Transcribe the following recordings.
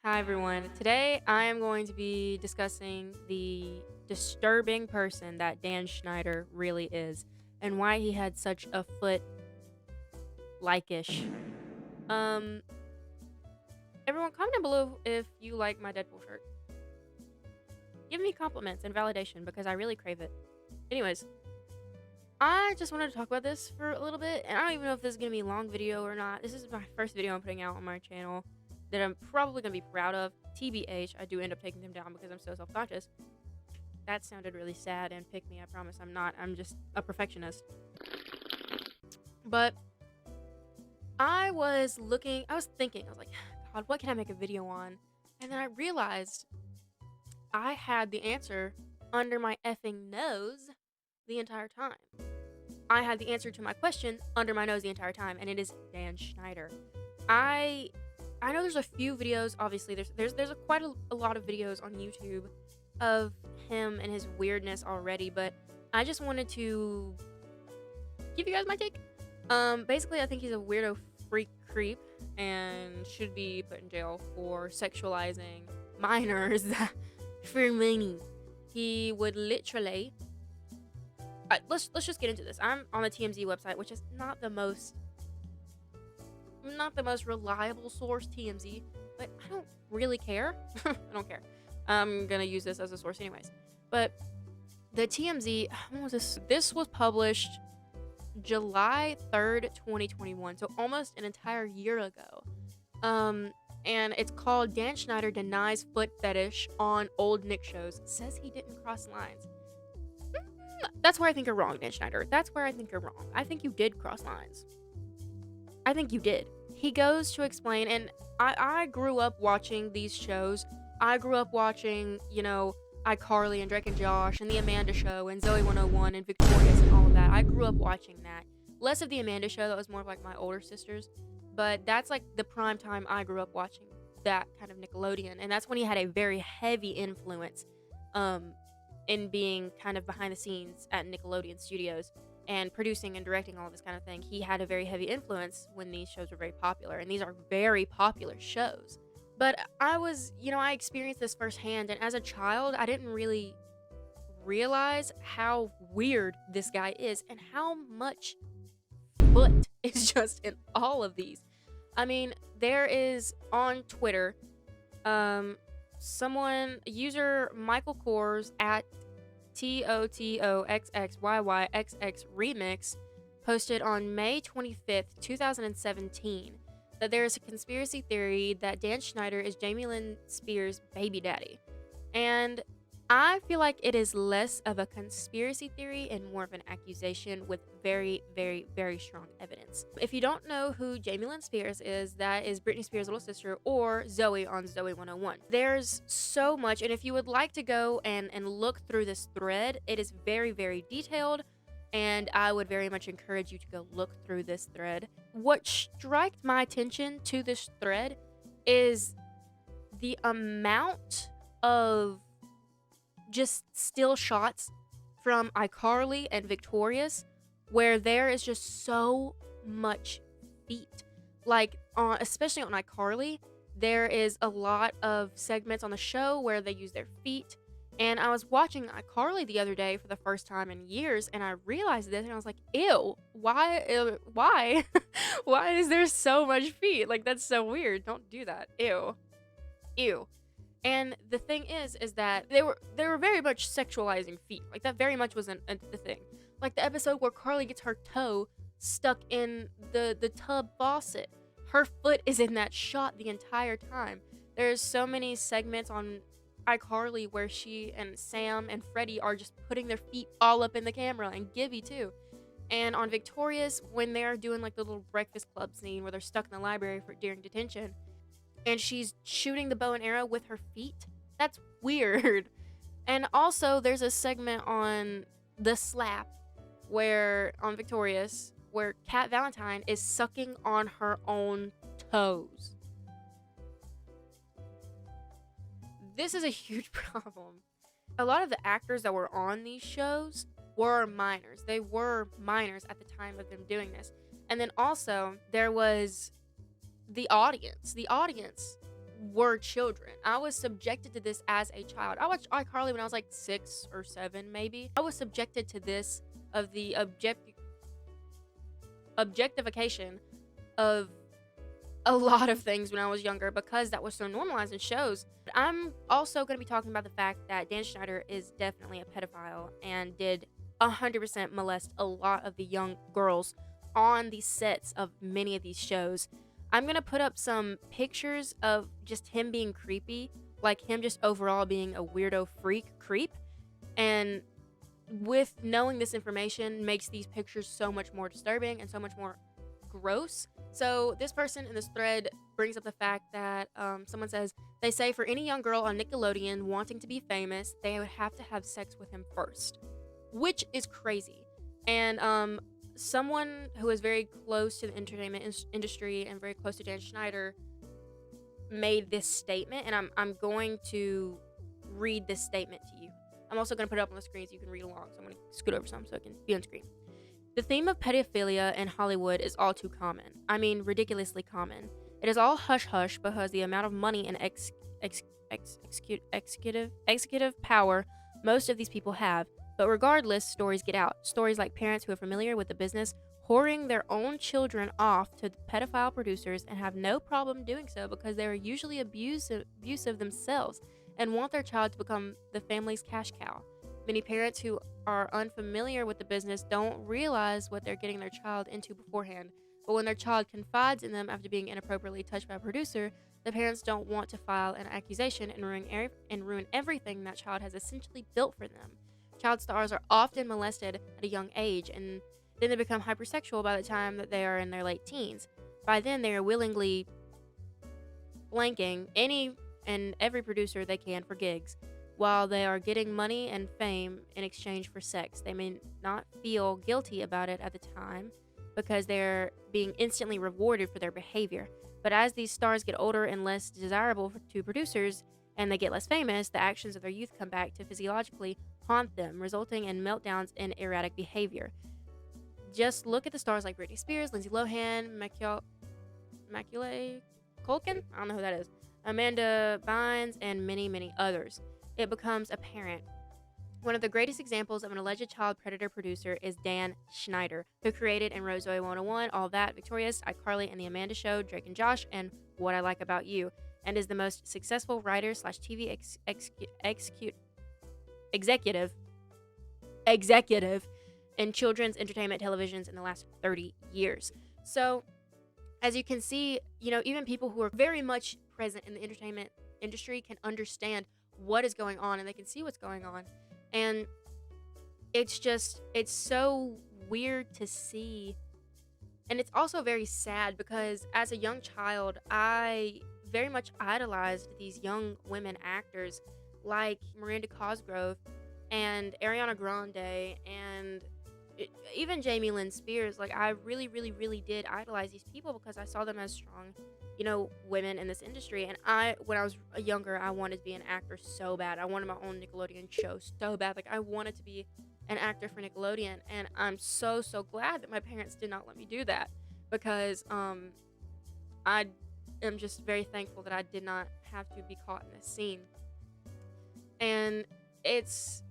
Hi, everyone. Today I am going to be discussing the disturbing person that Dan Schneider really is and why he had such a foot like ish. Um, Everyone, comment down below if you like my Deadpool shirt. Give me compliments and validation because I really crave it. Anyways, I just wanted to talk about this for a little bit, and I don't even know if this is going to be a long video or not. This is my first video I'm putting out on my channel that I'm probably going to be proud of. TBH, I do end up taking them down because I'm so self-conscious. That sounded really sad and pick me. I promise I'm not. I'm just a perfectionist. But I was thinking, I was like, God, what can I make a video on? And then I realized I had the answer under my effing nose the entire time. I had the answer to my question under my nose the entire time, and it is Dan Schneider. I know there's a few videos. Obviously, there's quite a lot of videos on YouTube of him and his weirdness already, but I just wanted to give you guys my take. Basically, I think he's a weirdo freak creep and should be put in jail for sexualizing minors for money. He would literally. Let's just get into this. I'm on the TMZ website, which is not the most reliable source, TMZ, but I don't really care. I don't care. I'm gonna use this as a source anyways. But the TMZ, when was this? This was published July 3rd, 2021, so almost an entire year ago. And it's called Dan Schneider Denies Foot Fetish on Old Nick Shows. Says he didn't cross lines. That's where I think you're wrong, Dan Schneider. That's where I think you're wrong. I think you did cross lines. I think you did. He goes to explain, and I grew up watching these shows. I grew up watching, iCarly and Drake and Josh and The Amanda Show and Zoe 101 and Victorious and all of that. I grew up watching that. Less of The Amanda Show. That was more of like my older sisters. But that's like the prime time I grew up watching that kind of Nickelodeon. And that's when he had a very heavy influence in being kind of behind the scenes at Nickelodeon Studios and producing and directing all this kind of thing. He had a very heavy influence when these shows were very popular. And these are very popular shows. But I experienced this firsthand, and as a child, I didn't really realize how weird this guy is and how much foot is just in all of these. I mean, there is on Twitter, user Michael Kors at TOTOXXYYXX remix posted on May 25th, 2017. That there is a conspiracy theory that Dan Schneider is Jamie Lynn Spears' baby daddy. And I feel like it is less of a conspiracy theory and more of an accusation with very, very, very strong evidence. If you don't know who Jamie Lynn Spears is, that is Britney Spears' little sister, or Zoe on Zoe 101. There's so much, and if you would like to go and look through this thread, it is very, very detailed. And I would very much encourage you to go look through this thread. What struck my attention to this thread is the amount of just still shots from iCarly and Victorious where there is just so much feet. Like, especially on iCarly, there is a lot of segments on the show where they use their feet. And I was watching iCarly the other day for the first time in years, and I realized this, and I was like, ew, why, why is there so much feet? Like, that's so weird. Don't do that. Ew. Ew. And the thing is that they were very much sexualizing feet. Like, that very much was the thing. Like, the episode where Carly gets her toe stuck in the tub faucet. Her foot is in that shot the entire time. There's so many segments on iCarly where she and Sam and Freddie are just putting their feet all up in the camera, and Gibby too. And on Victorious, when they're doing like the little Breakfast Club scene where they're stuck in the library during detention, and she's shooting the bow and arrow with her feet, that's weird. And also, there's a segment on The Slap where on Victorious where Kat Valentine is sucking on her own toes. This is a huge problem. A lot of the actors that were on these shows were minors. They were minors at the time of them doing this. And then also, there was the audience. The audience were children. I was subjected to this as a child. I watched iCarly when I was like 6 or 7, maybe. I was subjected to this, of the objectification of a lot of things when I was younger, because that was so normalized in shows. But I'm also going to be talking about the fact that Dan Schneider is definitely a pedophile and did 100% molest a lot of the young girls on the sets of many of these shows. I'm going to put up some pictures of just him being creepy, like him just overall being a weirdo freak creep. And with knowing this information makes these pictures so much more disturbing and so much more gross. So this person in this thread brings up the fact that someone says, they say for any young girl on Nickelodeon wanting to be famous, they would have to have sex with him first, which is crazy. And someone who is very close to the entertainment industry and very close to Dan Schneider made this statement, and I'm going to read this statement to you. I'm also going to put it up on the screen so you can read along. So I'm going to scoot over some so it can be on screen. The theme of pedophilia in Hollywood is all too common. I mean, ridiculously common. It is all hush-hush because the amount of money and executive power most of these people have. But regardless, stories get out. Stories like parents who are familiar with the business whoring their own children off to pedophile producers and have no problem doing so because they are usually abusive themselves and want their child to become the family's cash cow. Many parents who are unfamiliar with the business don't realize what they're getting their child into beforehand, but when their child confides in them after being inappropriately touched by a producer, the parents don't want to file an accusation and ruin everything that child has essentially built for them. Child stars are often molested at a young age, and then they become hypersexual by the time that they are in their late teens. By then, they are willingly blanking any and every producer they can for gigs. While they are getting money and fame in exchange for sex, they may not feel guilty about it at the time because they're being instantly rewarded for their behavior. But as these stars get older and less desirable to producers and they get less famous, the actions of their youth come back to physiologically haunt them, resulting in meltdowns and erratic behavior. Just look at the stars like Britney Spears, Lindsay Lohan, Macaulay Culkin, I don't know who that is, Amanda Bynes, and many, many others. It becomes apparent. One of the greatest examples of an alleged child predator producer is Dan Schneider, who created and wrote Zoe 101, All That, Victorious, iCarly, and The Amanda Show, Drake and Josh, and What I Like About You, and is the most successful writer / TV executive in children's entertainment televisions in the last 30 years. So, as you can see, even people who are very much present in the entertainment industry can understand what is going on, and they can see what's going on. And it's so weird to see. And it's also very sad because as a young child, I very much idolized these young women actors like Miranda Cosgrove and Ariana Grande and even Jamie Lynn Spears. Like, I really, really, really did idolize these people because I saw them as strong, women in this industry. And when I was younger, I wanted to be an actor so bad. I wanted my own Nickelodeon show so bad. Like, I wanted to be an actor for Nickelodeon. And I'm so, so glad that my parents did not let me do that because I am just very thankful that I did not have to be caught in this scene. And it's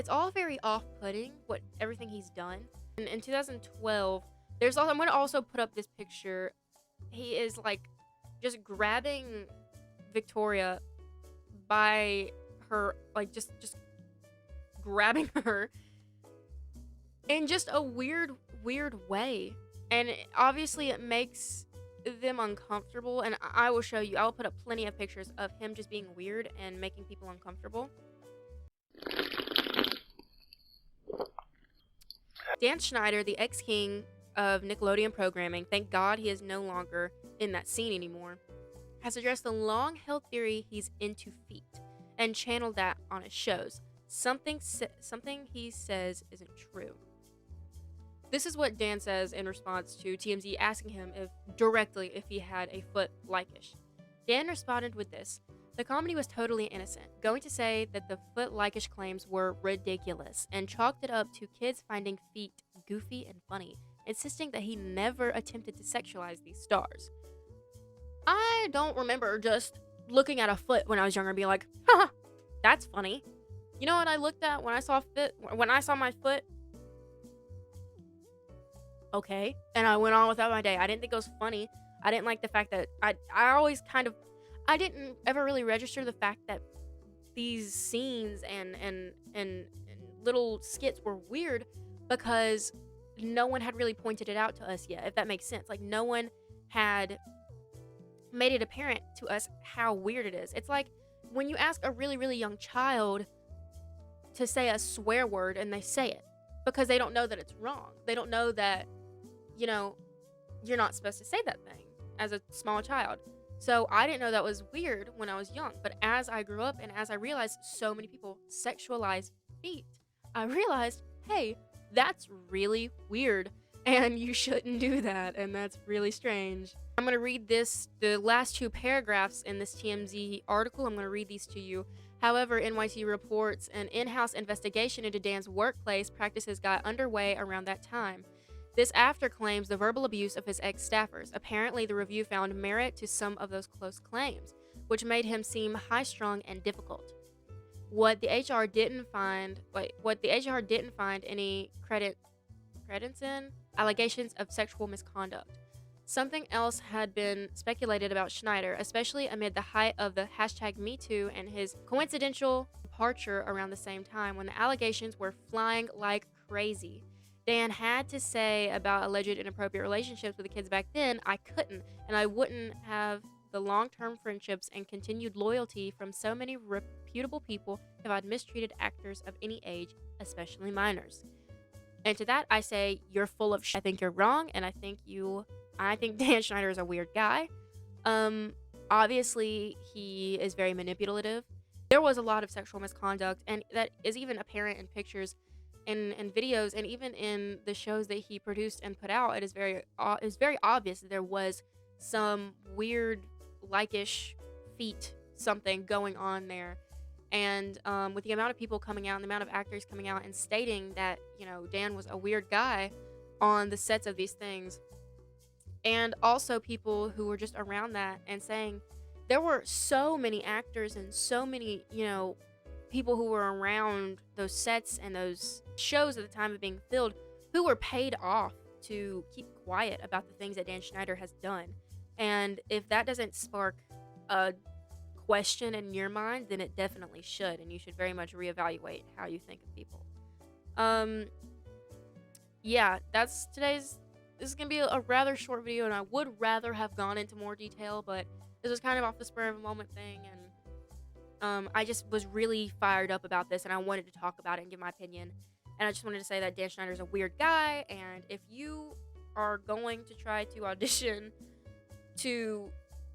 all very off-putting, everything he's done. And in 2012, I'm going to also put up this picture. He is like just grabbing Victoria by her, like just grabbing her in just a weird way. And obviously it makes them uncomfortable. And I will show you, I will put up plenty of pictures of him just being weird and making people uncomfortable. Dan Schneider, the ex-king of Nickelodeon programming, thank God he is no longer in that scene anymore, has addressed the long-held theory he's into feet and channeled that on his shows. Something he says isn't true. This is what Dan says in response to TMZ asking him directly if he had a foot like-ish. Dan responded with this: the comedy was totally innocent, going to say that the foot like-ish claims were ridiculous, and chalked it up to kids finding feet goofy and funny, insisting that he never attempted to sexualize these stars. I don't remember just looking at a foot when I was younger and being like, haha, that's funny. You know what I looked at when I saw my foot? Okay. And I went on without my day. I didn't think it was funny. I didn't like the fact that I always kind of I didn't ever really register the fact that these scenes and little skits were weird because no one had really pointed it out to us yet, if that makes sense. Like no one had made it apparent to us how weird it is. It's like when you ask a really, really young child to say a swear word and they say it because they don't know that it's wrong. They don't know that, you know, you're not supposed to say that thing as a small child. So I didn't know that was weird when I was young. But as I grew up and as I realized so many people sexualize feet, I realized, hey, that's really weird and you shouldn't do that. And that's really strange. I'm going to read the last 2 paragraphs in this TMZ article. I'm going to read these to you. However, NYT reports an in-house investigation into Dan's workplace practices got underway around that time. This after claims the verbal abuse of his ex-staffers. Apparently, the review found merit to some of those close claims, which made him seem high-strung and difficult. What the HR didn't find any credence in allegations of sexual misconduct. Something else had been speculated about Schneider, especially amid the height of the #MeToo and his coincidental departure around the same time when the allegations were flying like crazy. Dan had to say about alleged inappropriate relationships with the kids back then, I couldn't, and I wouldn't have the long-term friendships and continued loyalty from so many reputable people if I'd mistreated actors of any age, especially minors. And to that, I say, you're full of shit. I think you're wrong, and I think Dan Schneider is a weird guy. Obviously, he is very manipulative. There was a lot of sexual misconduct, and that is even apparent in pictures and videos, and even in the shows that he produced and put out. It is very obvious that there was some weird, like-ish feet something going on there. And with the amount of people coming out and the amount of actors coming out and stating that, you know, Dan was a weird guy on the sets of these things, and also people who were just around that and saying there were so many actors and so many, you know, people who were around those sets and those shows at the time of being filled who were paid off to keep quiet about the things that Dan Schneider has done. And if that doesn't spark a question in your mind, then it definitely should, and you should very much reevaluate how you think of people. Yeah, that's today's. This is gonna be a rather short video, and I would rather have gone into more detail, but this was kind of off the spur of a moment thing, and I just was really fired up about this, and I wanted to talk about it and give my opinion. And I just wanted to say that Dan Schneider is a weird guy, and if you are going to try to audition to,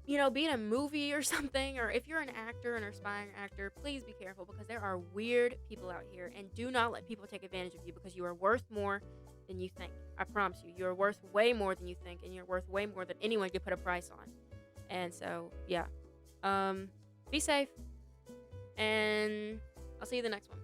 you know, be in a movie or something, or if you're an actor, an aspiring actor, please be careful, because there are weird people out here, and do not let people take advantage of you, because you are worth more than you think. I promise you, you're worth way more than you think, and you're worth way more than anyone could put a price on. And so, yeah. Be safe, and I'll see you the next one.